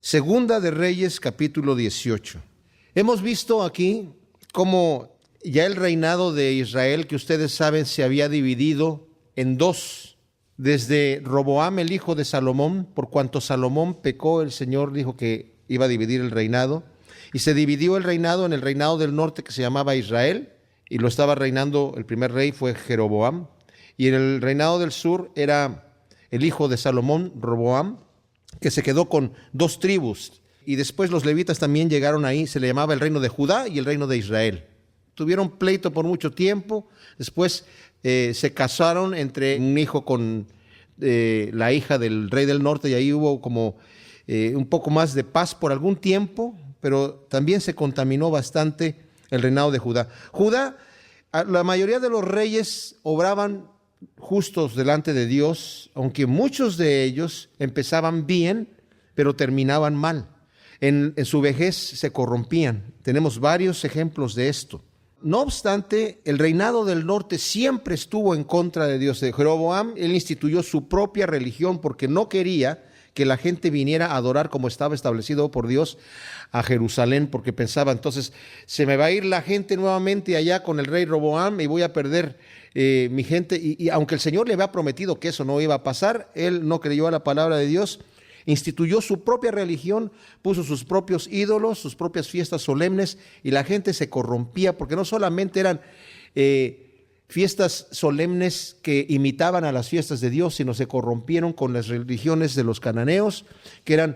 Segunda de Reyes, capítulo 18. Hemos visto aquí cómo ya el reinado de Israel, que ustedes saben, se había dividido en dos. Desde Roboam, el hijo de Salomón, por cuanto Salomón pecó, el Señor dijo que iba a dividir el reinado. Y se dividió el reinado en el reinado del norte, que se llamaba Israel, y lo estaba reinando, el primer rey fue Jeroboam. Y en el reinado del sur era el hijo de Salomón, Roboam, que se quedó con dos tribus. Y después los levitas también llegaron ahí, se le llamaba el reino de Judá y el reino de Israel. Tuvieron pleito por mucho tiempo, después se casaron entre un hijo con la hija del rey del norte, y ahí hubo como un poco más de paz por algún tiempo, pero también se contaminó bastante el reinado de Judá. Judá, la mayoría de los reyes obraban justos delante de Dios, aunque muchos de ellos empezaban bien, pero terminaban mal. En su vejez se corrompían. Tenemos varios ejemplos de esto. No obstante, el reinado del norte siempre estuvo en contra de Dios. De Jeroboam, él instituyó su propia religión porque no quería que la gente viniera a adorar como estaba establecido por Dios a Jerusalén, porque pensaba, entonces se me va a ir la gente nuevamente allá con el rey Roboam y voy a perder mi gente. Y aunque el Señor le había prometido que eso no iba a pasar, él no creyó a la palabra de Dios. Instituyó su propia religión, puso sus propios ídolos, sus propias fiestas solemnes, y la gente se corrompía, porque no solamente eran fiestas solemnes que imitaban a las fiestas de Dios, sino se corrompieron con las religiones de los cananeos, que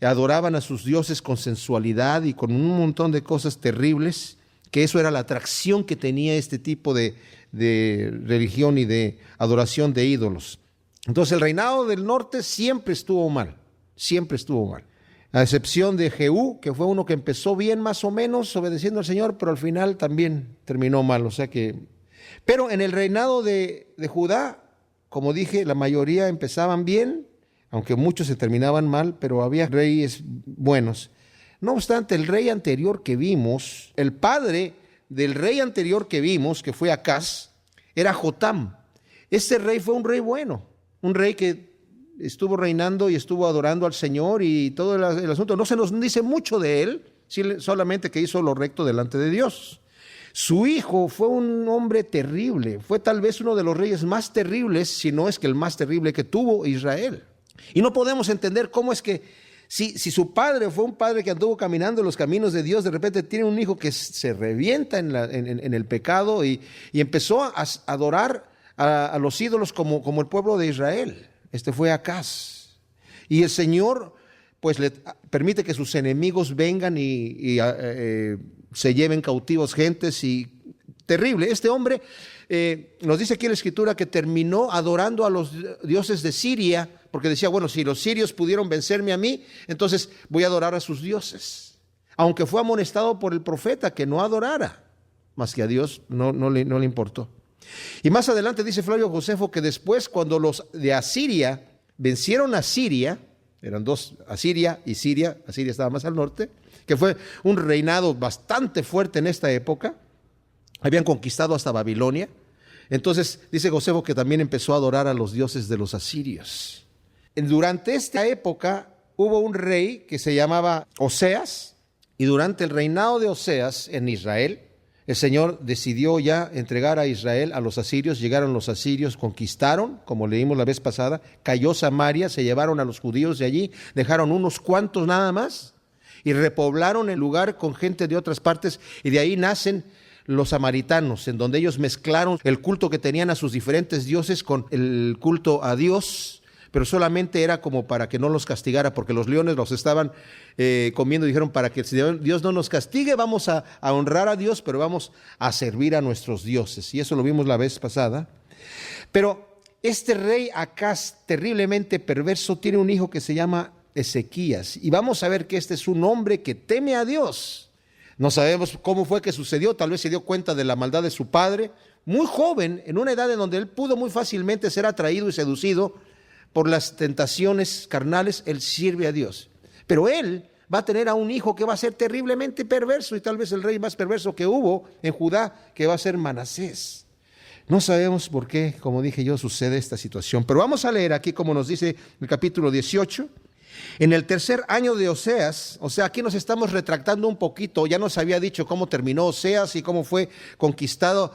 adoraban a sus dioses con sensualidad y con un montón de cosas terribles, que eso era la atracción que tenía este tipo de religión y de adoración de ídolos. Entonces el reinado del norte siempre estuvo mal. Siempre estuvo mal, a excepción de Jehú, que fue uno que empezó bien más o menos obedeciendo al Señor, pero al final también terminó mal. Pero en el reinado de Judá, como dije, la mayoría empezaban bien, aunque muchos se terminaban mal, pero había reyes buenos. No obstante, el rey anterior que vimos, el padre del rey anterior que vimos, que fue Acaz, era Jotam. Este rey fue un rey bueno, un rey que estuvo reinando y estuvo adorando al Señor y todo el asunto. No se nos dice mucho de él, solamente que hizo lo recto delante de Dios. Su hijo fue un hombre terrible, fue tal vez uno de los reyes más terribles, si no es que el más terrible que tuvo Israel. Y no podemos entender cómo es que si su padre fue un padre que anduvo caminando en los caminos de Dios, de repente tiene un hijo que se revienta en el pecado y empezó a adorar a los ídolos como el pueblo de Israel. Este fue Acaz. Y el Señor pues le permite que sus enemigos vengan y se lleven cautivos gentes, y terrible. Este hombre nos dice aquí en la Escritura que terminó adorando a los dioses de Siria, porque decía, bueno, si los sirios pudieron vencerme a mí, entonces voy a adorar a sus dioses. Aunque fue amonestado por el profeta que no adorara, más que a Dios no le importó. Y más adelante dice Flavio Josefo que después, cuando los de Asiria vencieron a Siria, eran dos, Asiria y Siria, Asiria estaba más al norte, que fue un reinado bastante fuerte en esta época, habían conquistado hasta Babilonia. Entonces dice Josefo que también empezó a adorar a los dioses de los asirios. Durante esta época hubo un rey que se llamaba Oseas, y durante el reinado de Oseas en Israel, el Señor decidió ya entregar a Israel a los asirios. Llegaron los asirios, conquistaron, como leímos la vez pasada, cayó Samaria, se llevaron a los judíos de allí, dejaron unos cuantos nada más y repoblaron el lugar con gente de otras partes, y de ahí nacen los samaritanos, en donde ellos mezclaron el culto que tenían a sus diferentes dioses con el culto a Dios, pero solamente era como para que no los castigara, porque los leones los estaban comiendo. Dijeron, para que Dios no nos castigue, vamos a honrar a Dios, pero vamos a servir a nuestros dioses. Y eso lo vimos la vez pasada. Pero este rey Acaz, terriblemente perverso, tiene un hijo que se llama Ezequías. Y vamos a ver que este es un hombre que teme a Dios. No sabemos cómo fue que sucedió, tal vez se dio cuenta de la maldad de su padre. Muy joven, en una edad en donde él pudo muy fácilmente ser atraído y seducido por las tentaciones carnales, él sirve a Dios. Pero él va a tener a un hijo que va a ser terriblemente perverso, y tal vez el rey más perverso que hubo en Judá, que va a ser Manasés. No sabemos por qué, como dije yo, sucede esta situación. Pero vamos a leer aquí como nos dice el capítulo 18. En el tercer año de Oseas, o sea, aquí nos estamos retractando un poquito, ya nos había dicho cómo terminó Oseas y cómo fue conquistado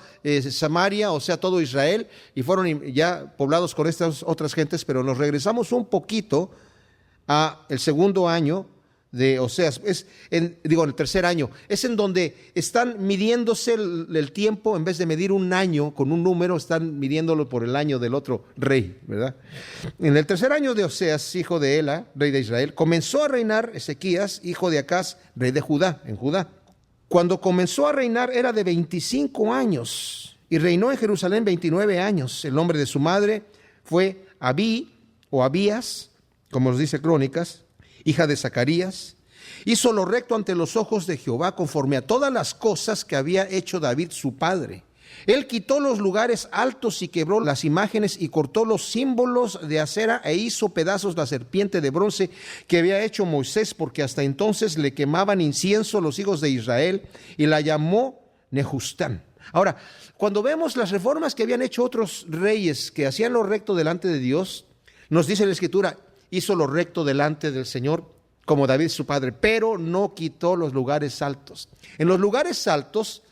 Samaria, o sea, todo Israel, y fueron ya poblados con estas otras gentes, pero nos regresamos un poquito a el segundo año de Oseas, en el tercer año, es en donde están midiéndose el tiempo, en vez de medir un año con un número, están midiéndolo por el año del otro rey, ¿verdad? En el tercer año de Oseas, hijo de Ela, rey de Israel, comenzó a reinar Ezequías, hijo de Acaz, rey de Judá, en Judá. Cuando comenzó a reinar era de 25 años y reinó en Jerusalén 29 años. El nombre de su madre fue Abías, como nos dice Crónicas, hija de Zacarías. Hizo lo recto ante los ojos de Jehová conforme a todas las cosas que había hecho David su padre. Él quitó los lugares altos y quebró las imágenes y cortó los símbolos de acera e hizo pedazos la serpiente de bronce que había hecho Moisés, porque hasta entonces le quemaban incienso los hijos de Israel, y la llamó Nehustán. Ahora, cuando vemos las reformas que habían hecho otros reyes que hacían lo recto delante de Dios, nos dice la Escritura, hizo lo recto delante del Señor, como David su padre, pero no quitó los lugares altos. En los lugares altos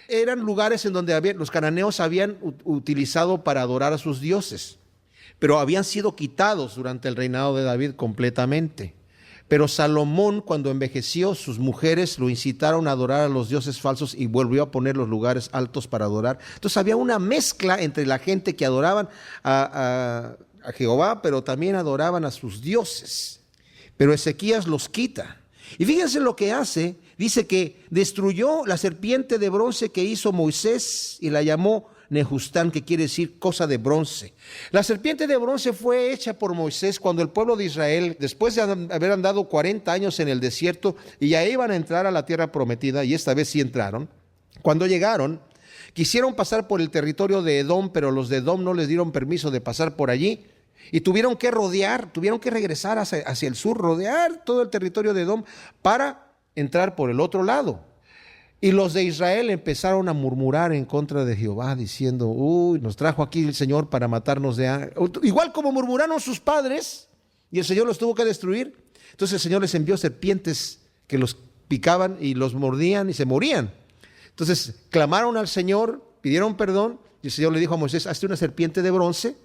eran lugares en donde los cananeos habían utilizado para adorar a sus dioses, pero habían sido quitados durante el reinado de David completamente. Pero Salomón, cuando envejeció, sus mujeres lo incitaron a adorar a los dioses falsos y volvió a poner los lugares altos para adorar. Entonces había una mezcla entre la gente que adoraban a Jehová, pero también adoraban a sus dioses. Pero Ezequías los quita. Y fíjense lo que hace. Dice que destruyó la serpiente de bronce que hizo Moisés y la llamó Nehustán, que quiere decir cosa de bronce. La serpiente de bronce fue hecha por Moisés cuando el pueblo de Israel, después de haber andado 40 años en el desierto y ya iban a entrar a la tierra prometida, y esta vez sí entraron, cuando llegaron, quisieron pasar por el territorio de Edom, pero los de Edom no les dieron permiso de pasar por allí y tuvieron que regresar hacia el sur, rodear todo el territorio de Edom para entrar por el otro lado. Y los de Israel empezaron a murmurar en contra de Jehová, diciendo, nos trajo aquí el Señor para matarnos igual como murmuraron sus padres, y el Señor los tuvo que destruir. Entonces el Señor les envió serpientes que los picaban y los mordían y se morían. Entonces clamaron al Señor, pidieron perdón, y el Señor le dijo a Moisés, hazte una serpiente de bronce,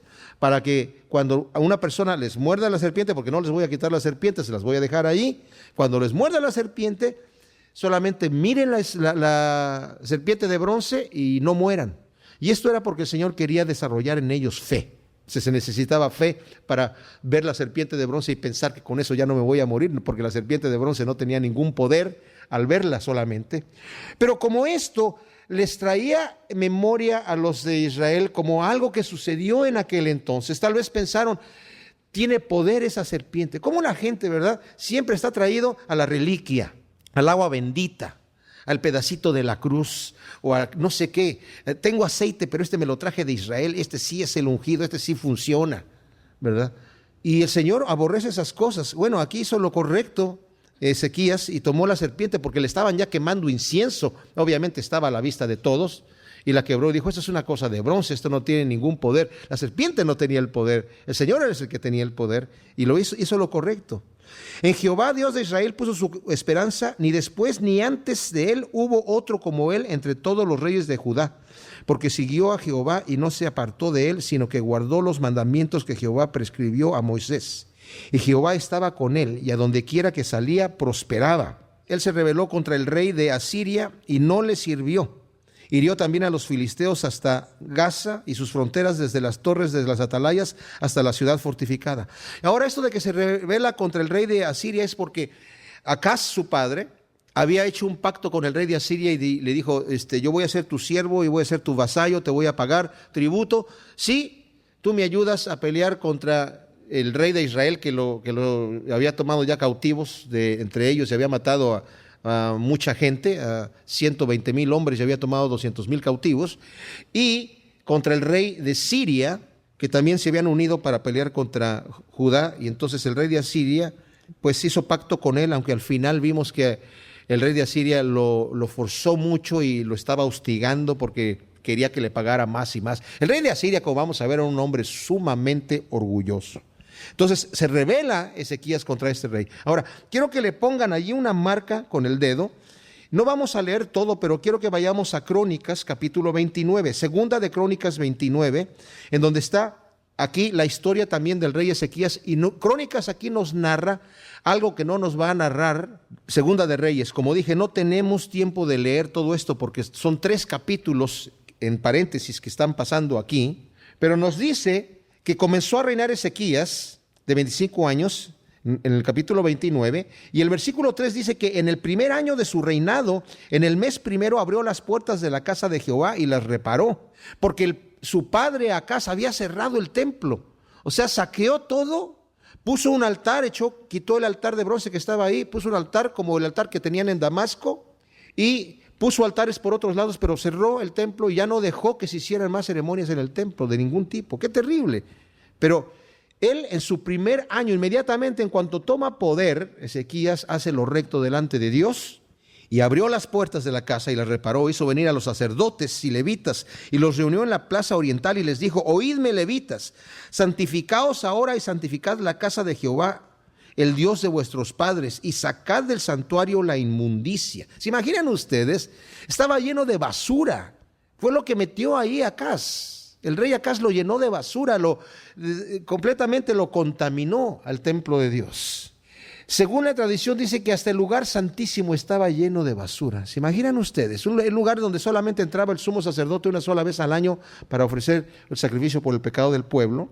para que cuando a una persona les muerda la serpiente, porque no les voy a quitar la serpiente, se las voy a dejar ahí, cuando les muerda la serpiente, solamente miren la serpiente de bronce y no mueran. Y esto era porque el Señor quería desarrollar en ellos fe. Se necesitaba fe para ver la serpiente de bronce y pensar que con eso ya no me voy a morir, porque la serpiente de bronce no tenía ningún poder al verla solamente. Pero como esto les traía memoria a los de Israel como algo que sucedió en aquel entonces, tal vez pensaron, tiene poder esa serpiente. Como la gente, ¿verdad? Siempre está traído a la reliquia, al agua bendita, al pedacito de la cruz o a no sé qué. Tengo aceite, pero este me lo traje de Israel, este sí es el ungido, este sí funciona, ¿verdad? Y el Señor aborrece esas cosas. Bueno, aquí hizo lo correcto Ezequías y tomó la serpiente porque le estaban ya quemando incienso. Obviamente estaba a la vista de todos y la quebró y dijo, esto es una cosa de bronce, esto no tiene ningún poder. La serpiente no tenía el poder, el Señor era el que tenía el poder y lo hizo lo correcto. En Jehová, Dios de Israel, puso su esperanza, ni después ni antes de él hubo otro como él entre todos los reyes de Judá, porque siguió a Jehová y no se apartó de él, sino que guardó los mandamientos que Jehová prescribió a Moisés. Y Jehová estaba con él, y a donde quiera que salía, prosperaba. Él se rebeló contra el rey de Asiria y no le sirvió. Hirió también a los filisteos hasta Gaza y sus fronteras, desde las torres de las atalayas hasta la ciudad fortificada. Ahora, esto de que se rebela contra el rey de Asiria es porque Acaz, su padre, había hecho un pacto con el rey de Asiria y le dijo, yo voy a ser tu siervo y voy a ser tu vasallo, te voy a pagar tributo, si tú me ayudas a pelear contra el rey de Israel que lo había tomado ya cautivos entre ellos y había matado a mucha gente, a 120,000 hombres y había tomado 200,000 cautivos, y contra el rey de Siria, que también se habían unido para pelear contra Judá, y entonces el rey de Asiria pues hizo pacto con él, aunque al final vimos que el rey de Asiria lo forzó mucho y lo estaba hostigando porque quería que le pagara más y más. El rey de Asiria, como vamos a ver, era un hombre sumamente orgulloso. Entonces se rebela Ezequías contra este rey. Ahora, quiero que le pongan allí una marca con el dedo. No vamos a leer todo, pero quiero que vayamos a Crónicas, capítulo 29, segunda de Crónicas 29, en donde está aquí la historia también del rey Ezequías. Y Crónicas aquí nos narra algo que no nos va a narrar Segunda de Reyes. Como dije, no tenemos tiempo de leer todo esto porque son 3 capítulos en paréntesis que están pasando aquí. Pero nos dice que comenzó a reinar Ezequías de 25 años, en el capítulo 29, y el versículo 3 dice que en el primer año de su reinado, en el mes primero, abrió las puertas de la casa de Jehová y las reparó, porque su padre Acaz había cerrado el templo. O sea, saqueó todo, puso un altar, quitó el altar de bronce que estaba ahí, puso un altar como el altar que tenían en Damasco, y puso altares por otros lados, pero cerró el templo y ya no dejó que se hicieran más ceremonias en el templo de ningún tipo. ¡Qué terrible! Pero él en su primer año, inmediatamente en cuanto toma poder, Ezequías hace lo recto delante de Dios y abrió las puertas de la casa y las reparó. Hizo venir a los sacerdotes y levitas y los reunió en la plaza oriental y les dijo: oídme, levitas, santificaos ahora y santificad la casa de Jehová, el Dios de vuestros padres, y sacad del santuario la inmundicia. ¿Se imaginan ustedes? Estaba lleno de basura. Fue lo que metió ahí Acaz. El rey Acaz lo llenó de basura, completamente lo contaminó al templo de Dios. Según la tradición dice que hasta el lugar santísimo estaba lleno de basura. ¿Se imaginan ustedes? Un lugar donde solamente entraba el sumo sacerdote una sola vez al año para ofrecer el sacrificio por el pecado del pueblo.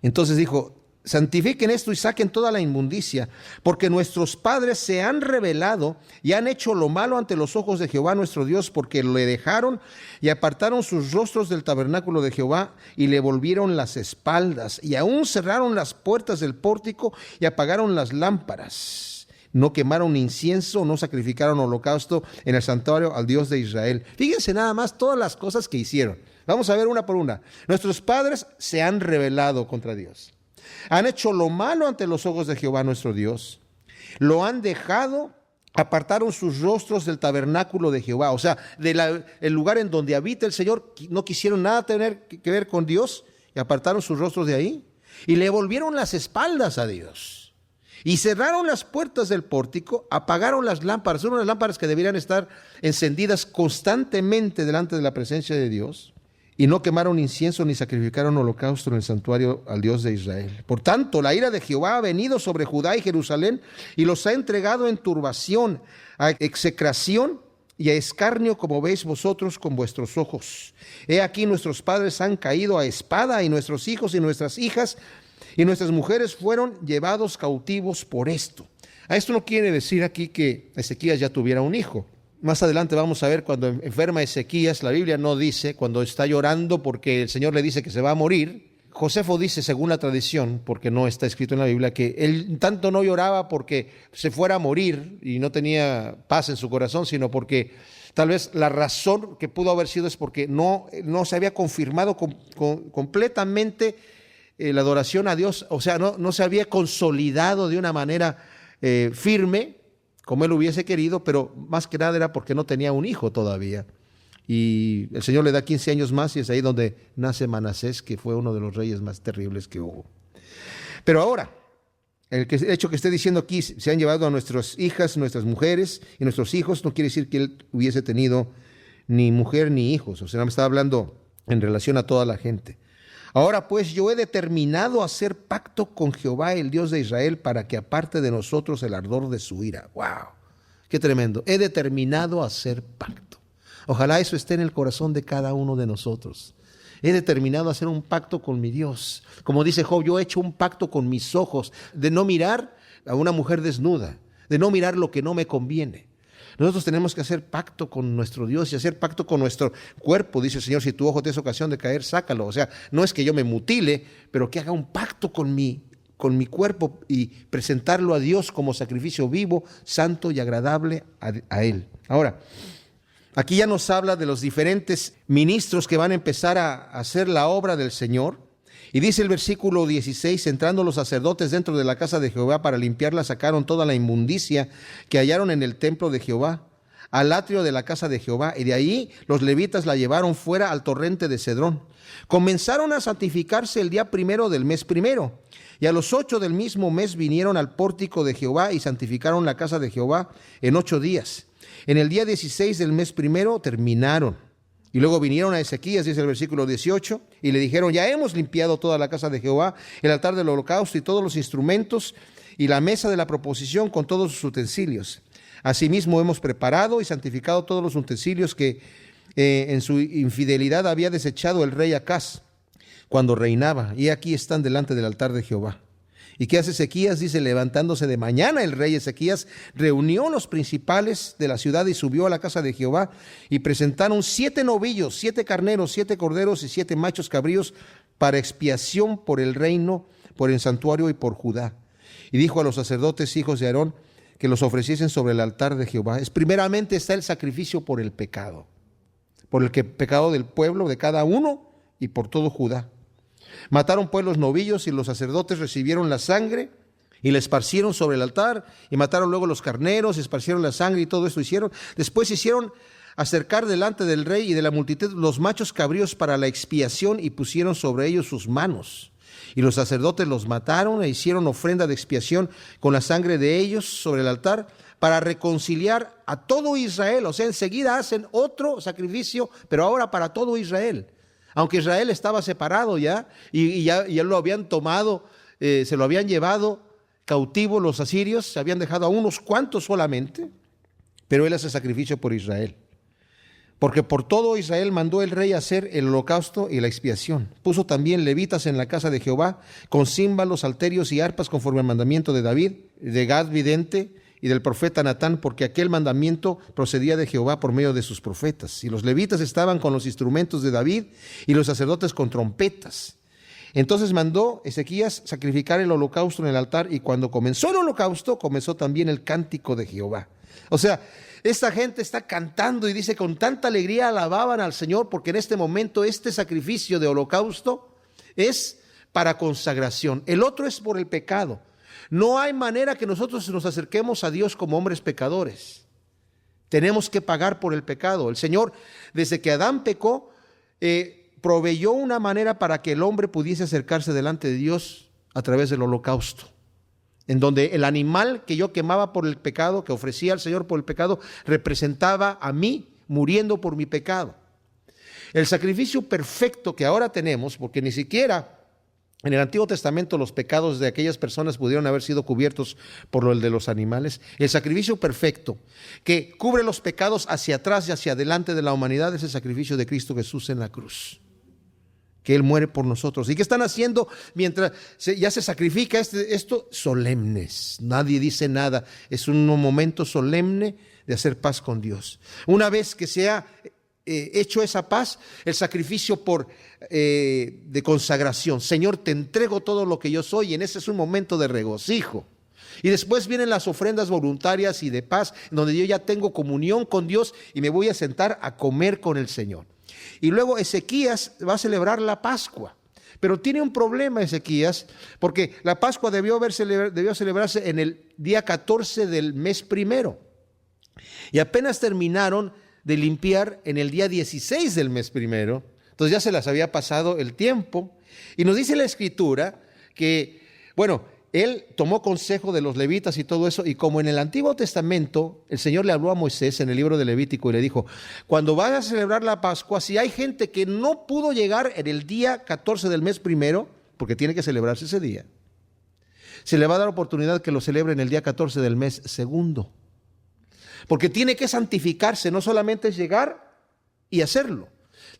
Entonces dijo: santifiquen esto y saquen toda la inmundicia, porque nuestros padres se han rebelado y han hecho lo malo ante los ojos de Jehová nuestro Dios, porque le dejaron y apartaron sus rostros del tabernáculo de Jehová y le volvieron las espaldas, y aún cerraron las puertas del pórtico y apagaron las lámparas. No quemaron incienso, no sacrificaron holocausto en el santuario al Dios de Israel. Fíjense nada más todas las cosas que hicieron. Vamos a ver una por una. Nuestros padres se han rebelado contra Dios. Han hecho lo malo ante los ojos de Jehová nuestro Dios. Lo han dejado, apartaron sus rostros del tabernáculo de Jehová. O sea, el lugar en donde habita el Señor. No quisieron nada tener que ver con Dios y apartaron sus rostros de ahí. Y le volvieron las espaldas a Dios. Y cerraron las puertas del pórtico, apagaron las lámparas. Son unas lámparas que deberían estar encendidas constantemente delante de la presencia de Dios. Y no quemaron incienso ni sacrificaron holocausto en el santuario al Dios de Israel. Por tanto, la ira de Jehová ha venido sobre Judá y Jerusalén y los ha entregado en turbación, a execración y a escarnio, como veis vosotros con vuestros ojos. He aquí nuestros padres han caído a espada, y nuestros hijos y nuestras hijas y nuestras mujeres fueron llevados cautivos por esto. A esto no quiere decir aquí que Ezequías ya tuviera un hijo. Más adelante vamos a ver cuando enferma Ezequías, la Biblia no dice, cuando está llorando porque el Señor le dice que se va a morir. Josefo dice, según la tradición, porque no está escrito en la Biblia, que él tanto no lloraba porque se fuera a morir y no tenía paz en su corazón, sino porque tal vez la razón que pudo haber sido es porque no se había confirmado completamente la adoración a Dios, o sea, no se había consolidado de una manera firme, como él hubiese querido, pero más que nada era porque no tenía un hijo todavía. Y el Señor le da 15 años más y es ahí donde nace Manasés, que fue uno de los reyes más terribles que hubo. Pero ahora, el hecho que esté diciendo aquí, se han llevado a nuestras hijas, nuestras mujeres y nuestros hijos, no quiere decir que él hubiese tenido ni mujer ni hijos. O sea, me estaba hablando en relación a toda la gente. Ahora pues yo he determinado hacer pacto con Jehová, el Dios de Israel, para que aparte de nosotros el ardor de su ira. ¡Wow! ¡Qué tremendo! He determinado hacer pacto. Ojalá eso esté en el corazón de cada uno de nosotros. He determinado hacer un pacto con mi Dios. Como dice Job, yo he hecho un pacto con mis ojos de no mirar a una mujer desnuda, de no mirar lo que no me conviene. Nosotros tenemos que hacer pacto con nuestro Dios y hacer pacto con nuestro cuerpo. Dice el Señor, si tu ojo te es ocasión de caer, sácalo. O sea, no es que yo me mutile, pero que haga un pacto con mi cuerpo y presentarlo a Dios como sacrificio vivo, santo y agradable a Él. Ahora, aquí ya nos habla de los diferentes ministros que van a empezar a hacer la obra del Señor. Y dice el versículo 16, entrando los sacerdotes dentro de la casa de Jehová para limpiarla, sacaron toda la inmundicia que hallaron en el templo de Jehová, al atrio de la casa de Jehová, y de ahí los levitas la llevaron fuera al torrente de Cedrón. Comenzaron a santificarse el día primero del mes primero, y a los 8 del mismo mes vinieron al pórtico de Jehová y santificaron la casa de Jehová en 8 días. En el día 16 del mes primero terminaron. Y luego vinieron a Ezequías, dice el versículo 18, y le dijeron: ya hemos limpiado toda la casa de Jehová, el altar del holocausto y todos los instrumentos, y la mesa de la proposición con todos sus utensilios. Asimismo hemos preparado y santificado todos los utensilios que en su infidelidad había desechado el rey Acaz cuando reinaba, y aquí están delante del altar de Jehová. ¿Y qué hace Ezequías? Dice: levantándose de mañana el rey Ezequías reunió los principales de la ciudad y subió a la casa de Jehová, y presentaron 7 novillos, 7 carneros, 7 corderos y 7 machos cabríos para expiación por el reino, por el santuario y por Judá. Y dijo a los sacerdotes, hijos de Aarón, que los ofreciesen sobre el altar de Jehová. Primeramente está el sacrificio por el pecado, por el pecado del pueblo, de cada uno, y por todo Judá. Mataron pues los novillos, y los sacerdotes recibieron la sangre y la esparcieron sobre el altar, y mataron luego los carneros, esparcieron la sangre, y todo esto hicieron. Después hicieron acercar delante del rey y de la multitud los machos cabríos para la expiación, y pusieron sobre ellos sus manos. Y los sacerdotes los mataron e hicieron ofrenda de expiación con la sangre de ellos sobre el altar, para reconciliar a todo Israel. O sea, enseguida hacen otro sacrificio, pero ahora para todo Israel. Aunque Israel estaba separado ya, y ya lo habían tomado, se lo habían llevado cautivo los asirios, se habían dejado a unos cuantos solamente, pero él hace sacrificio por Israel. Porque por todo Israel mandó el rey hacer el holocausto y la expiación. Puso también levitas en la casa de Jehová, con címbalos, salterios y arpas, conforme al mandamiento de David, de Gad vidente, y del profeta Natán, porque aquel mandamiento procedía de Jehová por medio de sus profetas. Y los levitas estaban con los instrumentos de David, y los sacerdotes con trompetas. Entonces mandó Ezequías sacrificar el holocausto en el altar, y cuando comenzó el holocausto, comenzó también el cántico de Jehová. O sea, esta gente está cantando, y dice, con tanta alegría alababan al Señor, porque en este momento este sacrificio de holocausto es para consagración. El otro es por el pecado. No hay manera que nosotros nos acerquemos a Dios como hombres pecadores. Tenemos que pagar por el pecado. El Señor, desde que Adán pecó, proveyó una manera para que el hombre pudiese acercarse delante de Dios a través del holocausto, en donde el animal que yo quemaba por el pecado, que ofrecía al Señor por el pecado, representaba a mí muriendo por mi pecado. El sacrificio perfecto que ahora tenemos, porque ni siquiera en el Antiguo Testamento los pecados de aquellas personas pudieron haber sido cubiertos por lo de los animales. El sacrificio perfecto que cubre los pecados hacia atrás y hacia adelante de la humanidad es el sacrificio de Cristo Jesús en la cruz, que Él muere por nosotros. ¿Y qué están haciendo mientras ya se sacrifica esto? Solemnes. Nadie dice nada. Es un momento solemne de hacer paz con Dios. Una vez que se ha hecho esa paz, el sacrificio de consagración. Señor, te entrego todo lo que yo soy, y en ese es un momento de regocijo. Y después vienen las ofrendas voluntarias y de paz, donde yo ya tengo comunión con Dios y me voy a sentar a comer con el Señor. Y luego Ezequías va a celebrar la Pascua. Pero tiene un problema Ezequías, porque la Pascua debió celebrarse en el día 14 del mes primero. Y apenas terminaron de limpiar en el día 16 del mes primero. Entonces ya se las había pasado el tiempo. Y nos dice la Escritura que, bueno, él tomó consejo de los levitas y todo eso, y como en el Antiguo Testamento el Señor le habló a Moisés en el libro de Levítico y le dijo: cuando vayas a celebrar la Pascua, si hay gente que no pudo llegar en el día 14 del mes primero, porque tiene que celebrarse ese día, se le va a dar oportunidad que lo celebre en el día 14 del mes segundo, porque tiene que santificarse. No solamente es llegar y hacerlo,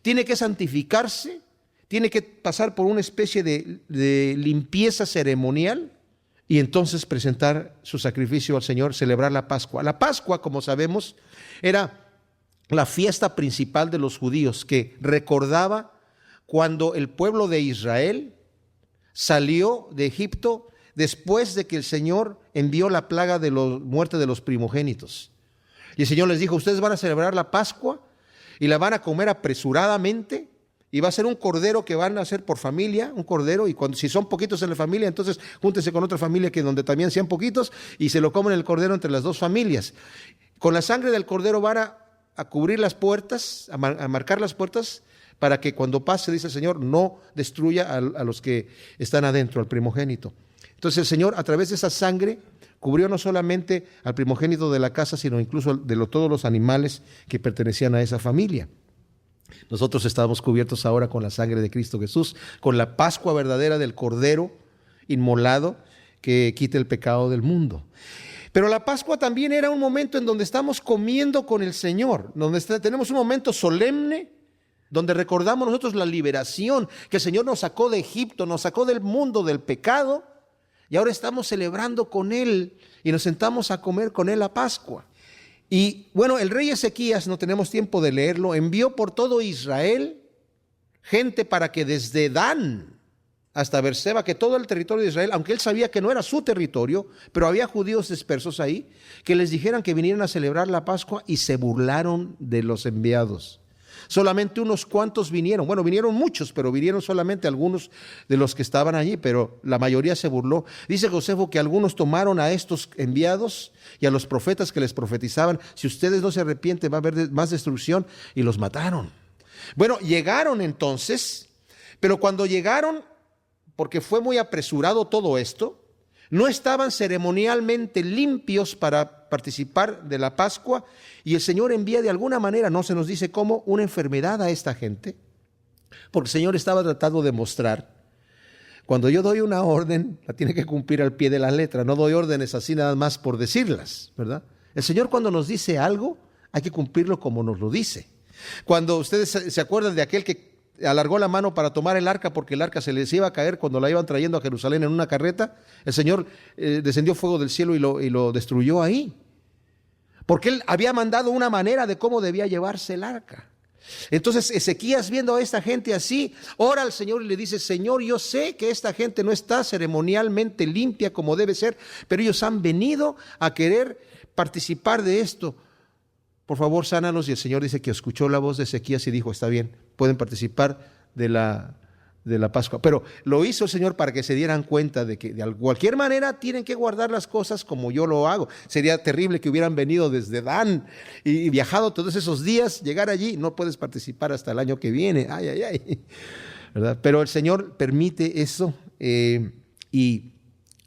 tiene que santificarse, tiene que pasar por una especie de limpieza ceremonial, y entonces presentar su sacrificio al Señor, celebrar la Pascua. La Pascua, como sabemos, era la fiesta principal de los judíos, que recordaba cuando el pueblo de Israel salió de Egipto después de que el Señor envió la plaga de la muerte de los primogénitos. Y el Señor les dijo: ustedes van a celebrar la Pascua y la van a comer apresuradamente, y va a ser un cordero que van a hacer por familia, un cordero, y si son poquitos en la familia, entonces júntense con otra familia que donde también sean poquitos, y se lo comen el cordero entre las dos familias. Con la sangre del cordero van a cubrir las puertas, a marcar las puertas, para que cuando pase, dice el Señor, no destruya a los que están adentro, al primogénito. Entonces el Señor, a través de esa sangre, cubrió no solamente al primogénito de la casa, sino incluso de todos los animales que pertenecían a esa familia. Nosotros estamos cubiertos ahora con la sangre de Cristo Jesús, con la Pascua verdadera del Cordero inmolado que quita el pecado del mundo. Pero la Pascua también era un momento en donde estamos comiendo con el Señor, donde tenemos un momento solemne, donde recordamos nosotros la liberación, que el Señor nos sacó de Egipto, nos sacó del mundo del pecado, y ahora estamos celebrando con Él y nos sentamos a comer con Él la Pascua. Y bueno, el rey Ezequías, no tenemos tiempo de leerlo, envió por todo Israel gente para que desde Dan hasta Beerseba, que todo el territorio de Israel, aunque él sabía que no era su territorio, pero había judíos dispersos ahí, que les dijeran que vinieran a celebrar la Pascua, y se burlaron de los enviados. Solamente unos cuantos vinieron, bueno, vinieron muchos, pero vinieron solamente algunos de los que estaban allí, pero la mayoría se burló. Dice Josefo que algunos tomaron a estos enviados y a los profetas que les profetizaban: si ustedes no se arrepienten va a haber más destrucción, y los mataron. Bueno, llegaron entonces, pero cuando llegaron, porque fue muy apresurado todo esto, no estaban ceremonialmente limpios para participar de la Pascua, y el Señor envía de alguna manera, no se nos dice cómo, una enfermedad a esta gente, porque el Señor estaba tratando de mostrar: cuando yo doy una orden, la tiene que cumplir al pie de la letra, no doy órdenes así nada más por decirlas, ¿verdad? El Señor, cuando nos dice algo, hay que cumplirlo como nos lo dice. Cuando ustedes se acuerdan de aquel que alargó la mano para tomar el arca, porque el arca se les iba a caer cuando la iban trayendo a Jerusalén en una carreta, el Señor descendió fuego del cielo y lo destruyó ahí, porque Él había mandado una manera de cómo debía llevarse el arca. Entonces Ezequías, viendo a esta gente así, ora al Señor y le dice: Señor, yo sé que esta gente no está ceremonialmente limpia como debe ser, pero ellos han venido a querer participar de esto. Por favor, sánalos. Y el Señor dice que escuchó la voz de Ezequías y dijo: está bien, pueden participar de la Pascua. Pero lo hizo el Señor para que se dieran cuenta de que de cualquier manera tienen que guardar las cosas como yo lo hago. Sería terrible que hubieran venido desde Dan y viajado todos esos días, llegar allí, no puedes participar hasta el año que viene. Ay, ay, ay, ¿verdad? Pero el Señor permite eso, y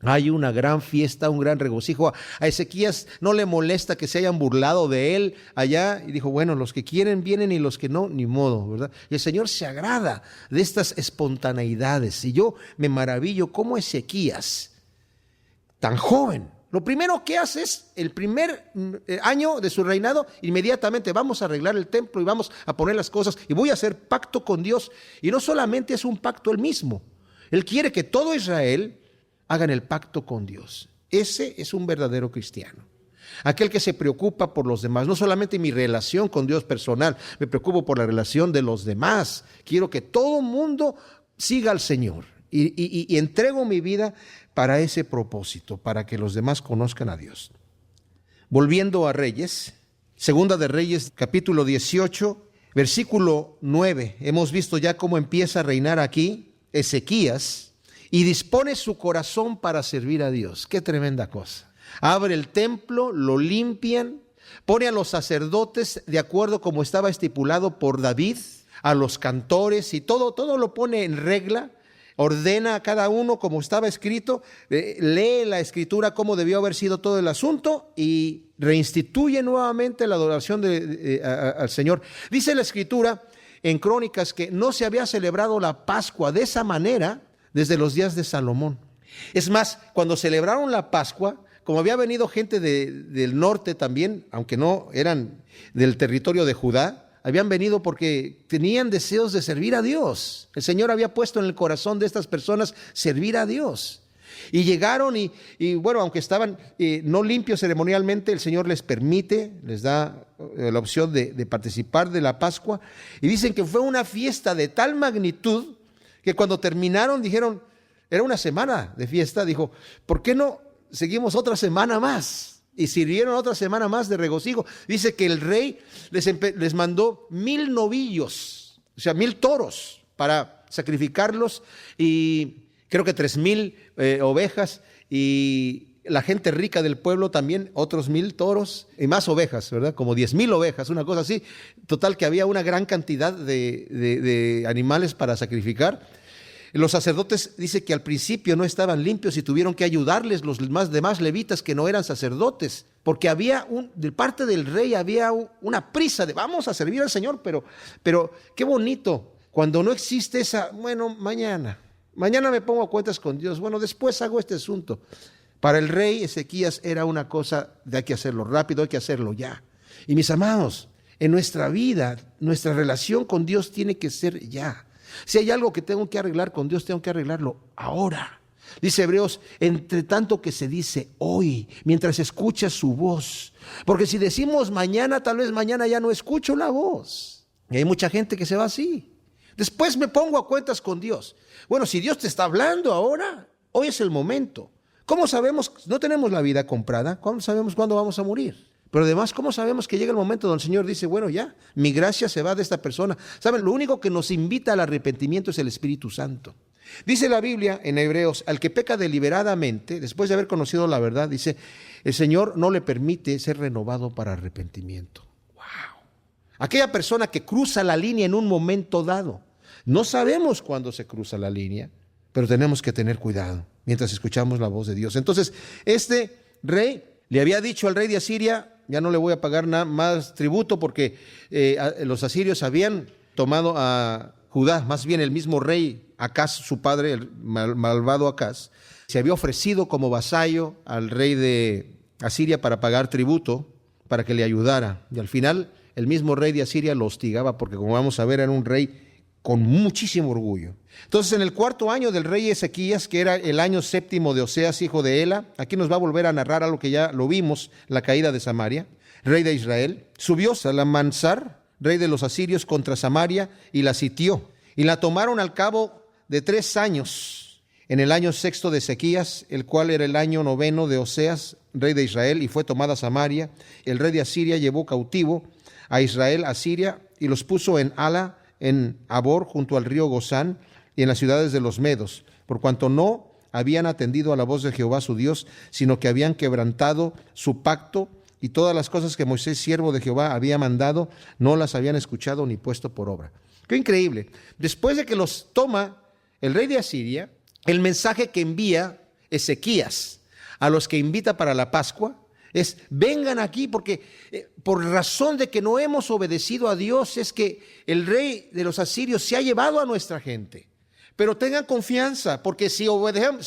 hay una gran fiesta, un gran regocijo. A Ezequías no le molesta que se hayan burlado de él allá, y dijo: bueno, los que quieren vienen y los que no, ni modo, ¿verdad? Y el Señor se agrada de estas espontaneidades, y yo me maravillo cómo Ezequías, tan joven, lo primero que hace es, el primer año de su reinado, inmediatamente: vamos a arreglar el templo y vamos a poner las cosas y voy a hacer pacto con Dios. Y no solamente es un pacto él mismo, él quiere que todo Israel hagan el pacto con Dios. Ese es un verdadero cristiano, aquel que se preocupa por los demás. No solamente mi relación con Dios personal, me preocupo por la relación de los demás. Quiero que todo mundo siga al Señor, y entrego mi vida para ese propósito, para que los demás conozcan a Dios. Volviendo a Reyes, Segunda de Reyes, capítulo 18, versículo 9. Hemos visto ya cómo empieza a reinar aquí Ezequías, y dispone su corazón para servir a Dios. Qué tremenda cosa. Abre el templo, lo limpian, pone a los sacerdotes de acuerdo como estaba estipulado por David, a los cantores, y todo lo pone en regla. Ordena a cada uno como estaba escrito, lee la escritura cómo debió haber sido todo el asunto, y reinstituye nuevamente la adoración al Señor. Dice la escritura en Crónicas que no se había celebrado la Pascua de esa manera desde los días de Salomón. Es más, cuando celebraron la Pascua, como había venido gente del norte también, aunque no eran del territorio de Judá, habían venido porque tenían deseos de servir a Dios. El Señor había puesto en el corazón de estas personas servir a Dios. Y llegaron y bueno, aunque estaban no limpios ceremonialmente, el Señor les permite, les da la opción de participar de la Pascua. Y dicen que fue una fiesta de tal magnitud que cuando terminaron dijeron, era una semana de fiesta, dijo: ¿por qué no seguimos otra semana más? Y sirvieron otra semana más de regocijo. Dice que el rey les mandó 1000 novillos, o sea, 1000 toros para sacrificarlos, y creo que 3000 ovejas, y la gente rica del pueblo también otros 1,000 toros y más ovejas, ¿verdad? Como 10,000 ovejas, una cosa así. Total que había una gran cantidad de animales para sacrificar. Los sacerdotes dice que al principio no estaban limpios y tuvieron que ayudarles los demás levitas que no eran sacerdotes, porque había de parte del rey había una prisa de vamos a servir al Señor, pero qué bonito cuando no existe esa, bueno, mañana me pongo a cuentas con Dios, bueno, después hago este asunto. Para el rey Ezequías era una cosa de hay que hacerlo rápido, hay que hacerlo ya. Y mis amados, en nuestra vida, nuestra relación con Dios tiene que ser ya. Si hay algo que tengo que arreglar con Dios, tengo que arreglarlo ahora. Dice Hebreos, entre tanto que se dice hoy, mientras escuchas su voz. Porque si decimos mañana, tal vez mañana ya no escucho la voz. Y hay mucha gente que se va así. Después me pongo a cuentas con Dios. Bueno, si Dios te está hablando ahora, hoy es el momento. ¿Cómo sabemos? No tenemos la vida comprada. ¿Cómo sabemos cuándo vamos a morir? Pero además, ¿cómo sabemos que llega el momento donde el Señor dice, bueno, ya, mi gracia se va de esta persona? ¿Saben? Lo único que nos invita al arrepentimiento es el Espíritu Santo. Dice la Biblia en Hebreos, al que peca deliberadamente, después de haber conocido la verdad, dice, el Señor no le permite ser renovado para arrepentimiento. ¡Wow! Aquella persona que cruza la línea en un momento dado. No sabemos cuándo se cruza la línea, pero tenemos que tener cuidado mientras escuchamos la voz de Dios. Entonces, este rey le había dicho al rey de Asiria, ya no le voy a pagar nada más tributo porque los asirios habían tomado a Judá, más bien el mismo rey Acaz, su padre, el malvado Acaz, se había ofrecido como vasallo al rey de Asiria para pagar tributo, para que le ayudara. Y al final el mismo rey de Asiria lo hostigaba porque, como vamos a ver, era un rey con muchísimo orgullo. Entonces, en el 4º año del rey Ezequías, que era el año 7º de Oseas, hijo de Ela, aquí nos va a volver a narrar algo que ya lo vimos, la caída de Samaria, rey de Israel, subió Salamansar, rey de los asirios, contra Samaria y la sitió. Y la tomaron al cabo de 3 años, en el año 6º de Ezequías, el cual era el año 9º de Oseas, rey de Israel, y fue tomada Samaria. El rey de Asiria llevó cautivo a Israel a Siria y los puso en Ala, en Abor, junto al río Gozán, y en las ciudades de los medos, por cuanto no habían atendido a la voz de Jehová su Dios, sino que habían quebrantado su pacto, y todas las cosas que Moisés, siervo de Jehová, había mandado, no las habían escuchado ni puesto por obra. ¡Qué increíble! Después de que los toma el rey de Asiria, el mensaje que envía Ezequías a los que invita para la Pascua es, vengan aquí porque por razón de que no hemos obedecido a Dios es que el rey de los asirios se ha llevado a nuestra gente. Pero tengan confianza, porque si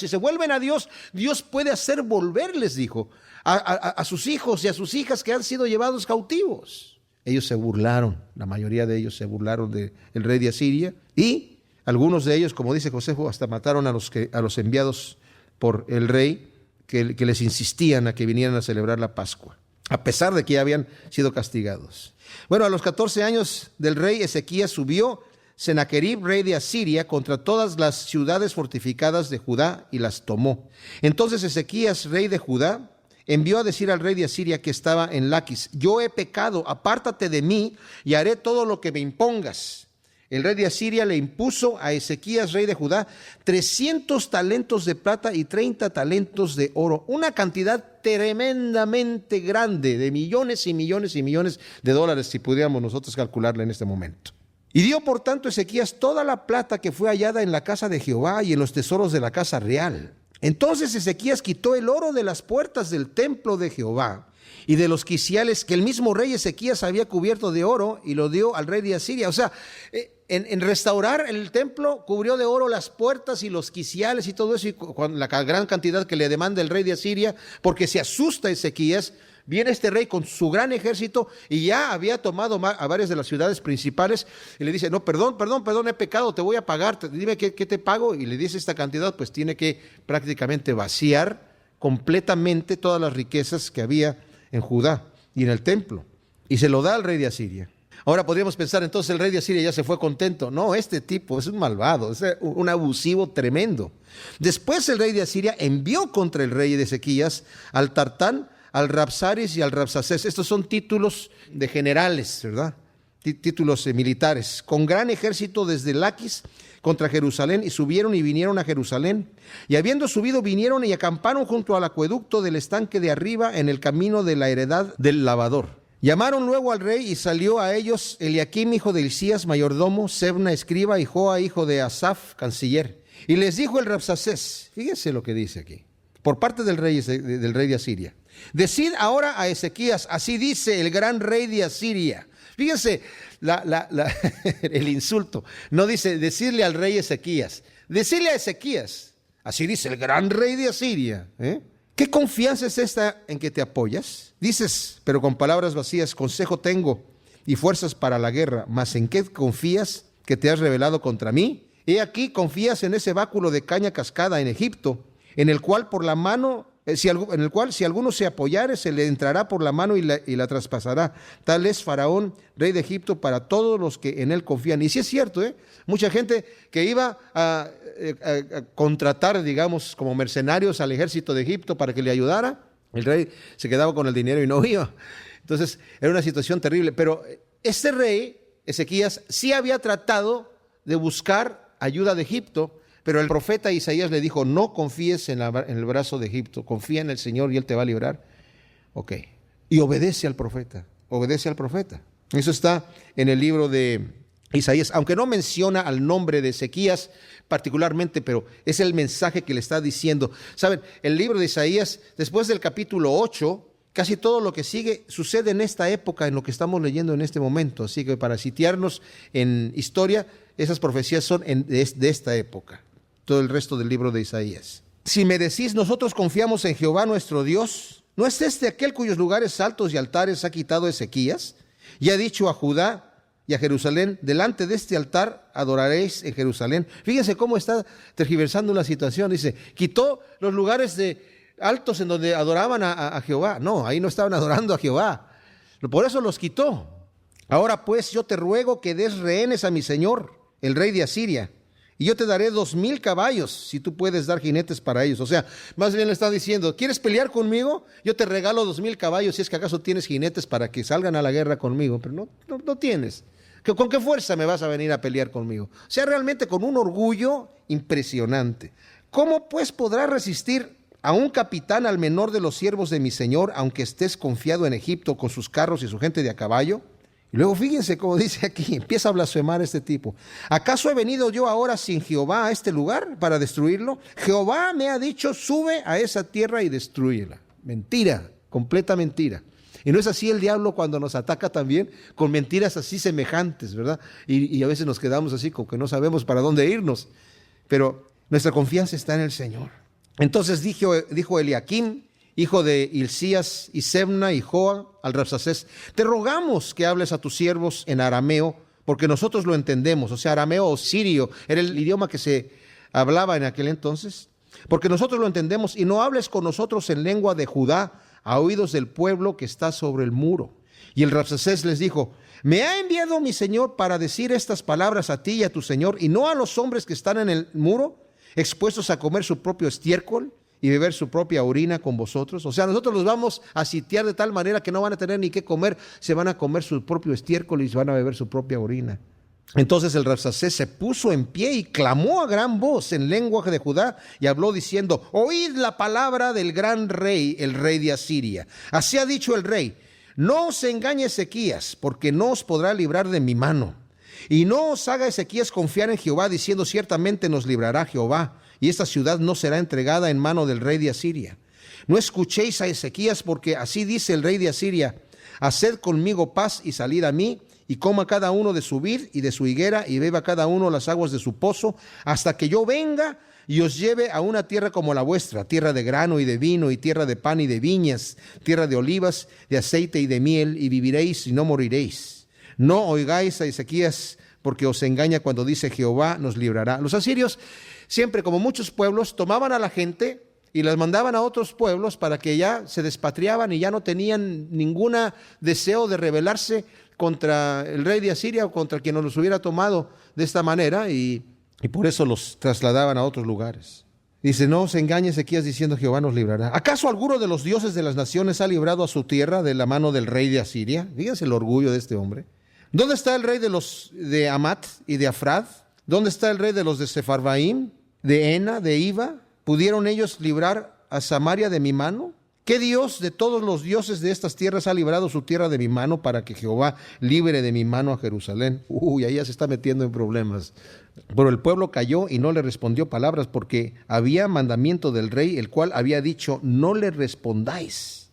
se vuelven a Dios, Dios puede hacer volver, les dijo, a sus hijos y a sus hijas que han sido llevados cautivos. Ellos se burlaron, la mayoría de ellos se burlaron del rey de Asiria, y algunos de ellos, como dice Josefo, hasta mataron a los enviados por el rey, que les insistían a que vinieran a celebrar la Pascua, a pesar de que ya habían sido castigados. Bueno, a los 14 años del rey Ezequías subió Sennacherib, rey de Asiria, contra todas las ciudades fortificadas de Judá y las tomó. Entonces Ezequías, rey de Judá, envió a decir al rey de Asiria que estaba en Laquis, yo he pecado, apártate de mí y haré todo lo que me impongas. El rey de Asiria le impuso a Ezequías, rey de Judá, 300 talentos de plata y 30 talentos de oro, una cantidad tremendamente grande de millones y millones y millones de dólares, si pudiéramos nosotros calcularla en este momento. Y dio por tanto Ezequías toda la plata que fue hallada en la casa de Jehová y en los tesoros de la casa real. Entonces Ezequías quitó el oro de las puertas del templo de Jehová y de los quiciales que el mismo rey Ezequías había cubierto de oro y lo dio al rey de Asiria. O sea, en restaurar el templo cubrió de oro las puertas y los quiciales y todo eso, y con la gran cantidad que le demanda el rey de Asiria, porque se asusta Ezequías. Viene este rey con su gran ejército y ya había tomado a varias de las ciudades principales y le dice, no, perdón, he pecado, te voy a pagar, dime qué te pago, y le dice esta cantidad, pues tiene que prácticamente vaciar completamente todas las riquezas que había en Judá y en el templo, y se lo da al rey de Asiria. Ahora podríamos pensar, entonces el rey de Asiria ya se fue contento. No, este tipo es un malvado, es un abusivo tremendo. Después el rey de Asiria envió contra el rey de Ezequías al Tartán, al Rabsaris y al Rabsacés. Estos son títulos de generales, ¿verdad? Títulos militares, con gran ejército desde Laquis, contra Jerusalén, y subieron y vinieron a Jerusalén. Y habiendo subido, vinieron y acamparon junto al acueducto del estanque de arriba, en el camino de la heredad del lavador. Llamaron luego al rey, y salió a ellos Eliaquim, hijo de Hilcías, mayordomo, Sebna, escriba, y Joa, hijo de Asaf, canciller. Y les dijo el Rabsacés, fíjense lo que dice aquí, por parte del rey de Asiria: decid ahora a Ezequías, así dice el gran rey de Asiria. Fíjense el insulto. No dice decirle al rey Ezequías, decirle a Ezequías, así dice el gran rey de Asiria. ¿Qué confianza es esta en que te apoyas? Dices, pero con palabras vacías, consejo tengo y fuerzas para la guerra, mas ¿en qué confías que te has rebelado contra mí? He aquí, confías en ese báculo de caña cascada en Egipto, en el cual por la mano, si alguno se apoyare, se le entrará por la mano y la traspasará. Tal es Faraón, rey de Egipto, para todos los que en él confían. Y sí es cierto, mucha gente que iba a contratar, digamos, como mercenarios al ejército de Egipto para que le ayudara, el rey se quedaba con el dinero y no iba. Entonces era una situación terrible. Pero este rey, Ezequías, sí había tratado de buscar ayuda de Egipto, pero el profeta Isaías le dijo: no confíes en el brazo de Egipto, confía en el Señor y Él te va a librar. Ok. Y obedece al profeta, obedece al profeta. Eso está en el libro de Isaías, aunque no menciona al nombre de Ezequías particularmente, pero es el mensaje que le está diciendo. Saben, el libro de Isaías, después del capítulo 8, casi todo lo que sigue sucede en esta época, en lo que estamos leyendo en este momento. Así que para sitiarnos en historia, esas profecías son de esta época. Todo el resto del libro de Isaías. Si me decís, nosotros confiamos en Jehová nuestro Dios, ¿no es este aquel cuyos lugares altos y altares ha quitado Ezequías? Y ha dicho a Judá y a Jerusalén: delante de este altar adoraréis en Jerusalén. Fíjense cómo está tergiversando la situación. Dice, quitó los lugares altos en donde adoraban a Jehová. No, ahí no estaban adorando a Jehová. Por eso los quitó. Ahora pues yo te ruego que des rehenes a mi señor, el rey de Asiria, y yo te daré 2,000 caballos, si tú puedes dar jinetes para ellos. O sea, más bien le está diciendo: ¿quieres pelear conmigo? Yo te regalo 2,000 caballos, si es que acaso tienes jinetes para que salgan a la guerra conmigo. Pero no tienes. ¿Con qué fuerza me vas a venir a pelear conmigo? O sea, realmente con un orgullo impresionante. ¿Cómo pues podrá resistir a un capitán, al menor de los siervos de mi señor, aunque estés confiado en Egipto con sus carros y su gente de a caballo? Y luego fíjense cómo dice aquí, empieza a blasfemar este tipo. ¿Acaso he venido yo ahora sin Jehová a este lugar para destruirlo? Jehová me ha dicho: sube a esa tierra y destrúyela. Mentira, completa mentira. Y no es así el diablo cuando nos ataca también, con mentiras así semejantes, ¿verdad? Y a veces nos quedamos así, como que no sabemos para dónde irnos. Pero nuestra confianza está en el Señor. Entonces dijo Eliaquim, hijo de Hilcías, y Sebna y Joa al Rabsacés: te rogamos que hables a tus siervos en arameo, porque nosotros lo entendemos. O sea, arameo o sirio era el idioma que se hablaba en aquel entonces. Porque nosotros lo entendemos, y no hables con nosotros en lengua de Judá, a oídos del pueblo que está sobre el muro. Y el Rabsacés les dijo: me ha enviado mi señor para decir estas palabras a ti y a tu señor, y no a los hombres que están en el muro, expuestos a comer su propio estiércol y beber su propia orina con vosotros. O sea, nosotros los vamos a sitiar de tal manera que no van a tener ni qué comer, se van a comer su propio estiércol y se van a beber su propia orina. Entonces el Rabsacés se puso en pie y clamó a gran voz en lengua de Judá y habló diciendo: oíd la palabra del gran rey, el rey de Asiria. Así ha dicho el rey: no os engañe Ezequías, porque no os podrá librar de mi mano. Y no os haga Ezequías confiar en Jehová, diciendo: ciertamente nos librará Jehová, y esta ciudad no será entregada en mano del rey de Asiria. No escuchéis a Ezequías, porque así dice el rey de Asiria: haced conmigo paz y salid a mí, y coma cada uno de su vid y de su higuera, y beba cada uno las aguas de su pozo, hasta que yo venga y os lleve a una tierra como la vuestra, tierra de grano y de vino, y tierra de pan y de viñas, tierra de olivas, de aceite y de miel, y viviréis y no moriréis. No oigáis a Ezequías, porque os engaña cuando dice: Jehová nos librará. Los asirios siempre, como muchos pueblos, tomaban a la gente y las mandaban a otros pueblos para que ya se despatriaban y ya no tenían ningún deseo de rebelarse contra el rey de Asiria o contra quien los hubiera tomado de esta manera, y por eso los trasladaban a otros lugares. Dice: no os engañe Ezequías diciendo: Jehová nos librará. ¿Acaso alguno de los dioses de las naciones ha librado a su tierra de la mano del rey de Asiria? Fíjense el orgullo de este hombre. ¿Dónde está el rey de Amat y de Afrad, ¿Dónde está el rey de los de Sepharvaim, de Ena, de Iva? ¿Pudieron ellos librar a Samaria de mi mano? ¿Qué Dios de todos los dioses de estas tierras ha librado su tierra de mi mano para que Jehová libre de mi mano a Jerusalén? Ahí ya se está metiendo en problemas. Pero el pueblo cayó y no le respondió palabras, porque había mandamiento del rey, el cual había dicho: no le respondáis.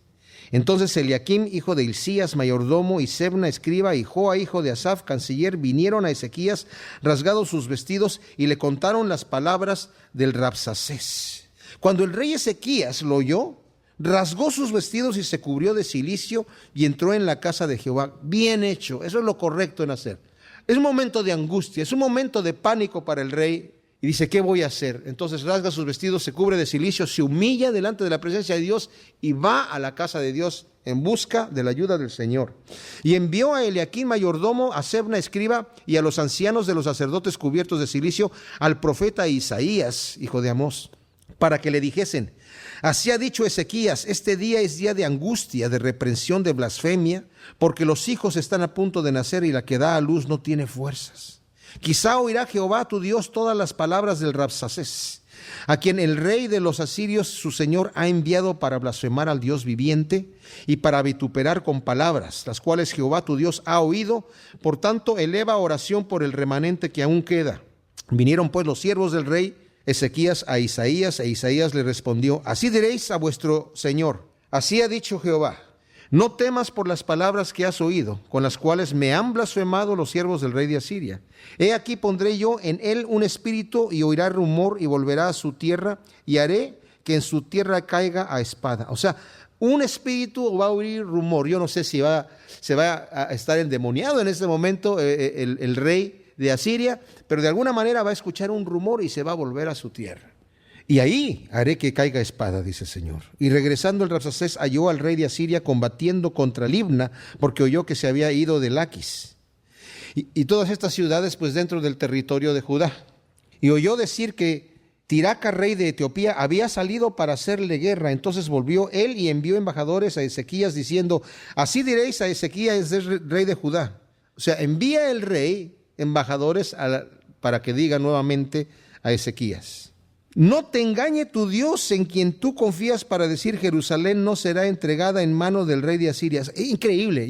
Entonces Eliakim, hijo de Hilcías, mayordomo, y Sebna, escriba, y Joa, hijo de Asaf, canciller, vinieron a Ezequías, rasgados sus vestidos, y le contaron las palabras del Rabsacés. Cuando el rey Ezequías lo oyó, rasgó sus vestidos y se cubrió de cilicio y entró en la casa de Jehová. Bien hecho, eso es lo correcto en hacer. Es un momento de angustia, es un momento de pánico para el rey. Y dice: ¿qué voy a hacer? Entonces rasga sus vestidos, se cubre de cilicio, se humilla delante de la presencia de Dios y va a la casa de Dios en busca de la ayuda del Señor. Y envió a Eliakim, mayordomo, a Sebna, escriba, y a los ancianos de los sacerdotes cubiertos de cilicio, al profeta Isaías, hijo de Amós, para que le dijesen: así ha dicho Ezequías, este día es día de angustia, de reprensión, de blasfemia, porque los hijos están a punto de nacer y la que da a luz no tiene fuerzas. Quizá oirá Jehová tu Dios todas las palabras del Rabsacés, a quien el rey de los asirios, su señor, ha enviado para blasfemar al Dios viviente y para vituperar con palabras, las cuales Jehová tu Dios ha oído. Por tanto, eleva oración por el remanente que aún queda. Vinieron pues los siervos del rey Ezequías a Isaías, e Isaías le respondió: así diréis a vuestro señor, así ha dicho Jehová: no temas por las palabras que has oído, con las cuales me han blasfemado los siervos del rey de Asiria. He aquí pondré yo en él un espíritu, y oirá rumor, y volverá a su tierra, y haré que en su tierra caiga a espada. O sea, un espíritu va a oír rumor. Yo no sé si se va a estar endemoniado en este momento el rey de Asiria, pero de alguna manera va a escuchar un rumor y se va a volver a su tierra. Y ahí haré que caiga espada, dice el Señor. Y regresando el Rabsacés halló al rey de Asiria combatiendo contra Libna, porque oyó que se había ido de Laquis. Y todas estas ciudades, pues, dentro del territorio de Judá. Y oyó decir que Tiraca, rey de Etiopía, había salido para hacerle guerra. Entonces volvió él y envió embajadores a Ezequías diciendo: así diréis a Ezequías, es rey de Judá. O sea, envía el rey embajadores para que diga nuevamente a Ezequías: no te engañe tu Dios, en quien tú confías, para decir: Jerusalén no será entregada en mano del rey de Asiria. Increíble.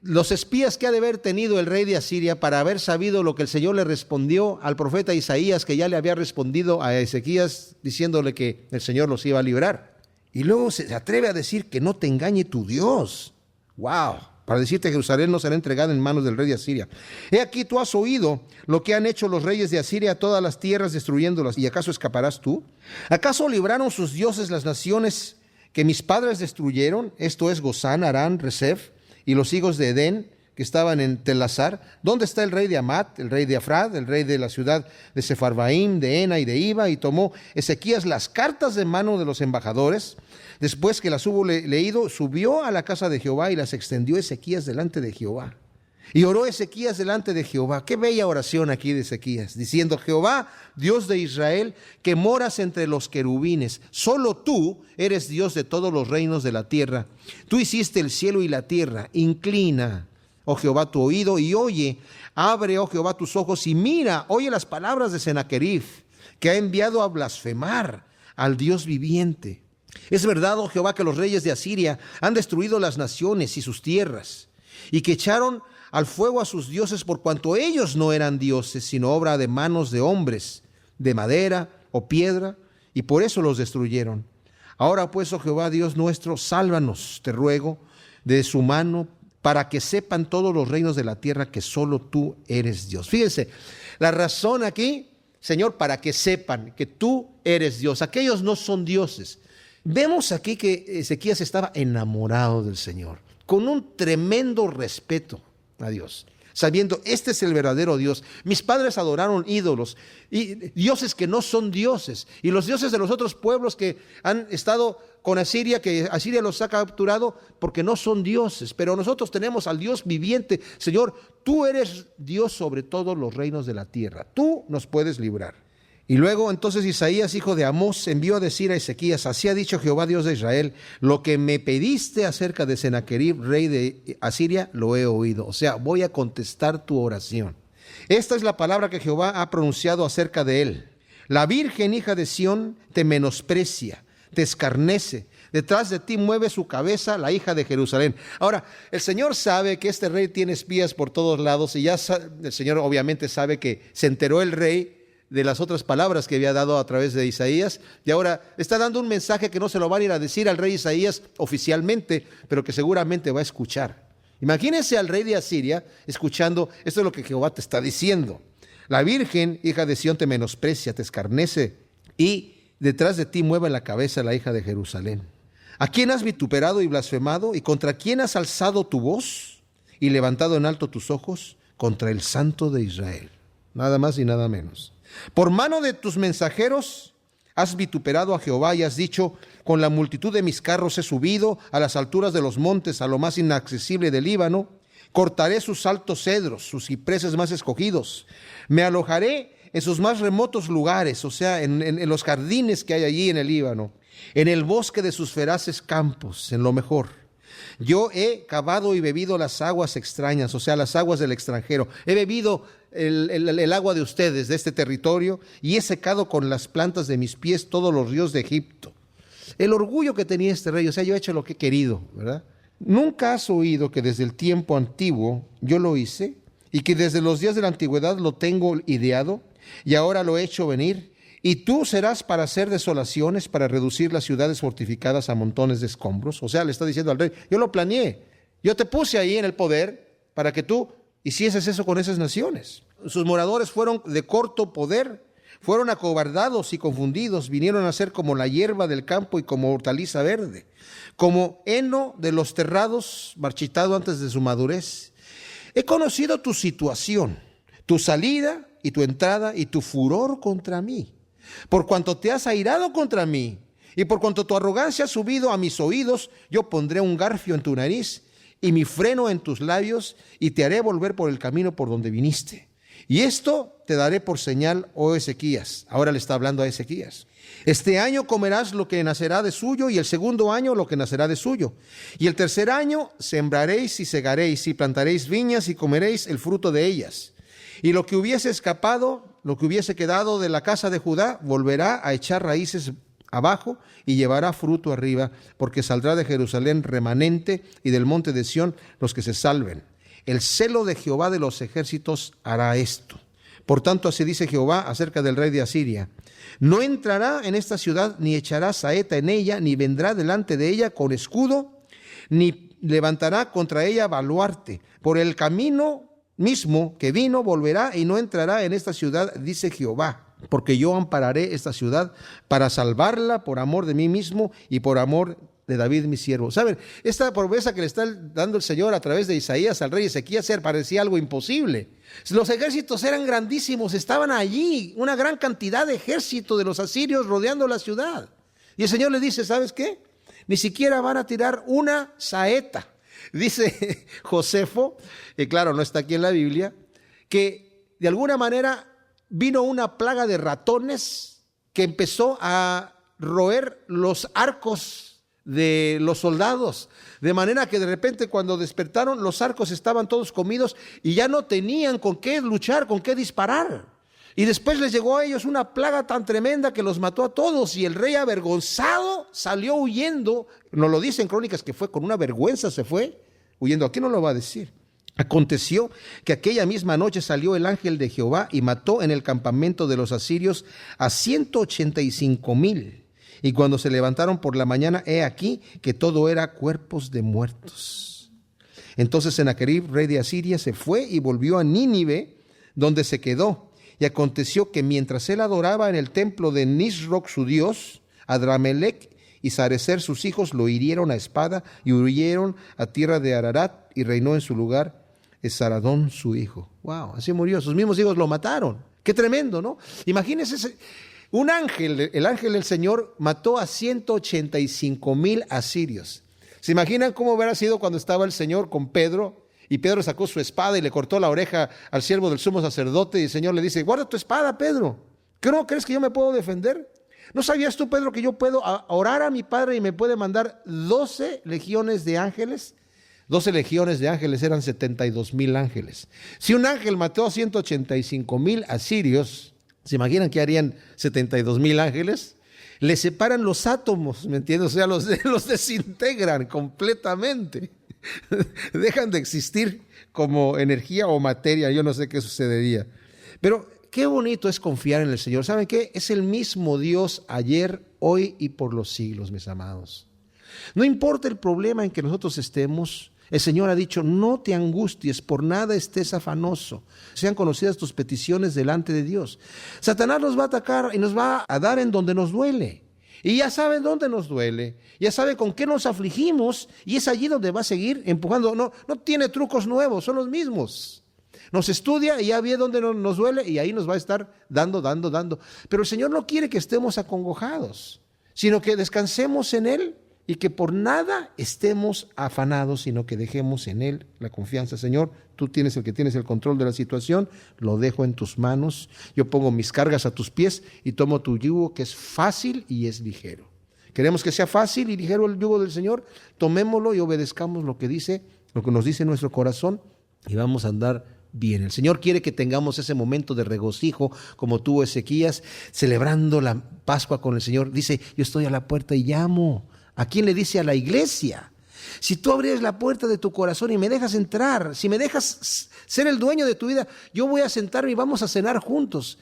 Los espías que ha de haber tenido el rey de Asiria para haber sabido lo que el Señor le respondió al profeta Isaías, que ya le había respondido a Ezequías diciéndole que el Señor los iba a librar. Y luego se atreve a decir que no te engañe tu Dios. ¡Wow! Para decirte: Jerusalén no será entregada en manos del rey de Asiria. He aquí, tú has oído lo que han hecho los reyes de Asiria a todas las tierras, destruyéndolas. ¿Y acaso escaparás tú? ¿Acaso libraron sus dioses las naciones que mis padres destruyeron? Esto es Gozán, Harán, Resef y los hijos de Edén, que estaban en Telasar. ¿Dónde está el rey de Amat, el rey de Afrad, el rey de la ciudad de Sepharvaim, de Ena y de Iva? Y tomó Ezequías las cartas de mano de los embajadores. Después que las hubo leído, subió a la casa de Jehová y las extendió Ezequías delante de Jehová. Y oró Ezequías delante de Jehová. Qué bella oración aquí de Ezequías, diciendo: Jehová, Dios de Israel, que moras entre los querubines, solo tú eres Dios de todos los reinos de la tierra. Tú hiciste el cielo y la tierra. Inclina, oh Jehová, tu oído y oye. Abre, oh Jehová, tus ojos y mira. Oye las palabras de Sennacherib, que ha enviado a blasfemar al Dios viviente. Es verdad, oh Jehová, que los reyes de Asiria han destruido las naciones y sus tierras, y que echaron al fuego a sus dioses, por cuanto ellos no eran dioses, sino obra de manos de hombres, de madera o piedra, y por eso los destruyeron. Ahora pues, oh Jehová, Dios nuestro, sálvanos, te ruego, de su mano, para que sepan todos los reinos de la tierra que solo tú eres Dios. Fíjense, la razón aquí, Señor, para que sepan que tú eres Dios. Aquellos no son dioses. Vemos aquí que Ezequías estaba enamorado del Señor, con un tremendo respeto a Dios, sabiendo: este es el verdadero Dios. Mis padres adoraron ídolos y dioses que no son dioses, y los dioses de los otros pueblos que han estado con Asiria, que Asiria los ha capturado, porque no son dioses. Pero nosotros tenemos al Dios viviente. Señor, tú eres Dios sobre todos los reinos de la tierra. Tú nos puedes librar. Y luego entonces Isaías, hijo de Amós, envió a decir a Ezequías: así ha dicho Jehová, Dios de Israel, lo que me pediste acerca de Sennacherib, rey de Asiria, lo he oído. O sea, voy a contestar tu oración. Esta es la palabra que Jehová ha pronunciado acerca de él. La virgen hija de Sión te menosprecia, te escarnece. Detrás de ti mueve su cabeza la hija de Jerusalén. Ahora, el Señor sabe que este rey tiene espías por todos lados y ya el Señor obviamente sabe que se enteró el rey de las otras palabras que había dado a través de Isaías, y ahora está dando un mensaje que no se lo van a ir a decir al rey Isaías oficialmente, pero que seguramente va a escuchar. Imagínense al rey de Asiria escuchando, esto es lo que Jehová te está diciendo. La virgen, hija de Sión, te menosprecia, te escarnece, y detrás de ti mueve la cabeza la hija de Jerusalén. ¿A quién has vituperado y blasfemado? ¿Y contra quién has alzado tu voz y levantado en alto tus ojos? Contra el Santo de Israel. Nada más y nada menos. Por mano de tus mensajeros has vituperado a Jehová y has dicho: con la multitud de mis carros he subido a las alturas de los montes, a lo más inaccesible del Líbano. Cortaré sus altos cedros, sus cipreses más escogidos. Me alojaré en sus más remotos lugares, o sea, en los jardines que hay allí en el Líbano, en el bosque de sus feraces campos, en lo mejor. Yo he cavado y bebido las aguas extrañas, o sea, las aguas del extranjero. He bebido el agua de ustedes, de este territorio, y he secado con las plantas de mis pies todos los ríos de Egipto. El orgullo que tenía este rey, o sea, yo he hecho lo que he querido, ¿verdad? ¿Nunca has oído que desde el tiempo antiguo yo lo hice, y que desde los días de la antigüedad lo tengo ideado, y ahora lo he hecho venir? Y tú serás para hacer desolaciones, para reducir las ciudades fortificadas a montones de escombros. O sea, le está diciendo al rey: yo lo planeé, yo te puse ahí en el poder para que tú hicieses eso con esas naciones. Sus moradores fueron de corto poder, fueron acobardados y confundidos, vinieron a ser como la hierba del campo y como hortaliza verde, como heno de los terrados marchitado antes de su madurez. He conocido tu situación, tu salida y tu entrada y tu furor contra mí. Por cuanto te has airado contra mí y por cuanto tu arrogancia ha subido a mis oídos, yo pondré un garfio en tu nariz y mi freno en tus labios, y te haré volver por el camino por donde viniste. Y esto te daré por señal, oh Ezequías. Ahora le está hablando a Ezequías. Este año comerás lo que nacerá de suyo, y el segundo año lo que nacerá de suyo. Y el tercer año sembraréis y segaréis, y plantaréis viñas y comeréis el fruto de ellas. Y lo que hubiese escapado, lo que hubiese quedado de la casa de Judá, volverá a echar raíces abajo y llevará fruto arriba, porque saldrá de Jerusalén remanente y del monte de Sión los que se salven. El celo de Jehová de los ejércitos hará esto. Por tanto, así dice Jehová acerca del rey de Asiria: no entrará en esta ciudad, ni echará saeta en ella, ni vendrá delante de ella con escudo, ni levantará contra ella baluarte. Por el camino mismo que vino volverá y no entrará en esta ciudad, dice Jehová. Porque yo ampararé esta ciudad para salvarla por amor de mí mismo y por amor de David mi siervo. ¿Saben? Esta promesa que le está dando el Señor a través de Isaías al rey Ezequías parecía algo imposible. Los ejércitos eran grandísimos, estaban allí, una gran cantidad de ejército de los asirios rodeando la ciudad. Y el Señor le dice: ¿sabes qué? Ni siquiera van a tirar una saeta. Dice Josefo, que claro, no está aquí en la Biblia, que de alguna manera vino una plaga de ratones que empezó a roer los arcos de los soldados, de manera que de repente cuando despertaron los arcos estaban todos comidos y ya no tenían con qué luchar, con qué disparar. Y después les llegó a ellos una plaga tan tremenda que los mató a todos, y el rey avergonzado salió huyendo. Nos lo dice en Crónicas que fue con una vergüenza, se fue huyendo. Aquí no lo va a decir. Aconteció que aquella misma noche salió el ángel de Jehová y mató en el campamento de los asirios a 185,000. Y cuando se levantaron por la mañana, he aquí que todo era cuerpos de muertos. Entonces Sennacherib, rey de Asiria, se fue y volvió a Nínive, donde se quedó. Y aconteció que mientras él adoraba en el templo de Nisroch su dios, Adramelech y Sarecer sus hijos lo hirieron a espada y huyeron a tierra de Ararat, y reinó en su lugar Esaradón su hijo. Wow, así murió. Sus mismos hijos lo mataron. Qué tremendo, ¿no? Imagínense, un ángel, el ángel del Señor mató a 185,000 asirios. ¿Se imaginan cómo hubiera sido cuando estaba el Señor con Pedro? Y Pedro sacó su espada y le cortó la oreja al siervo del sumo sacerdote, y el Señor le dice: guarda tu espada, Pedro. ¿Qué no crees que yo me puedo defender? ¿No sabías tú, Pedro, que yo puedo orar a mi Padre y me puede mandar 12 legiones de ángeles? 12 legiones de ángeles eran 72,000 ángeles. Si un ángel mató a 185,000 asirios, ¿se imaginan qué harían 72,000 ángeles? Le separan los átomos, ¿me entiendes? O sea, los desintegran completamente. Dejan de existir como energía o materia, yo no sé qué sucedería. Pero qué bonito es confiar en el Señor. ¿Saben qué? Es el mismo Dios ayer, hoy y por los siglos, mis amados. No importa el problema en que nosotros estemos, el Señor ha dicho, no te angusties, por nada estés afanoso. Sean conocidas tus peticiones delante de Dios. Satanás nos va a atacar y nos va a dar en donde nos duele. Y ya sabe dónde nos duele, ya sabe con qué nos afligimos, y es allí donde va a seguir empujando. No tiene trucos nuevos, son los mismos. Nos estudia y ya ve dónde nos duele y ahí nos va a estar dando. Pero el Señor no quiere que estemos acongojados, sino que descansemos en Él y que por nada estemos afanados, sino que dejemos en Él la confianza. Señor, tú tienes el control de la situación, lo dejo en tus manos, yo pongo mis cargas a tus pies y tomo tu yugo, que es fácil y es ligero. Queremos que sea fácil y ligero el yugo del Señor, tomémoslo y obedezcamos lo que nos dice nuestro corazón, y vamos a andar bien. El Señor quiere que tengamos ese momento de regocijo como tuvo Ezequías, celebrando la Pascua con el Señor. Dice, yo estoy a la puerta y llamo. ¿A quién le dice? A la iglesia. Si tú abres la puerta de tu corazón y me dejas entrar, si me dejas ser el dueño de tu vida, yo voy a sentarme y vamos a cenar juntos.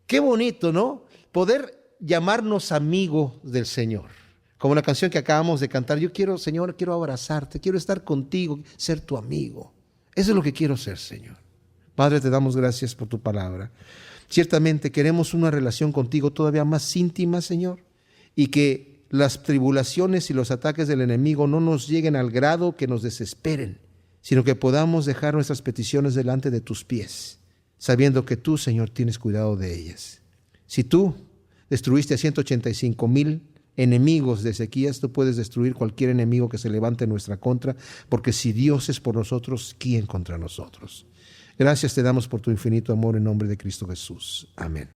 Qué bonito, ¿no? Poder llamarnos amigos del Señor. Como la canción que acabamos de cantar, yo quiero, Señor, quiero abrazarte, quiero estar contigo, ser tu amigo. Eso es lo que quiero ser, Señor. Padre, te damos gracias por tu palabra. Ciertamente queremos una relación contigo todavía más íntima, Señor, y que las tribulaciones y los ataques del enemigo no nos lleguen al grado que nos desesperen, sino que podamos dejar nuestras peticiones delante de tus pies, sabiendo que tú, Señor, tienes cuidado de ellas. Si tú destruiste a 185,000 enemigos de Ezequías, tú puedes destruir cualquier enemigo que se levante en nuestra contra, porque si Dios es por nosotros, ¿quién contra nosotros? Gracias te damos por tu infinito amor en nombre de Cristo Jesús. Amén.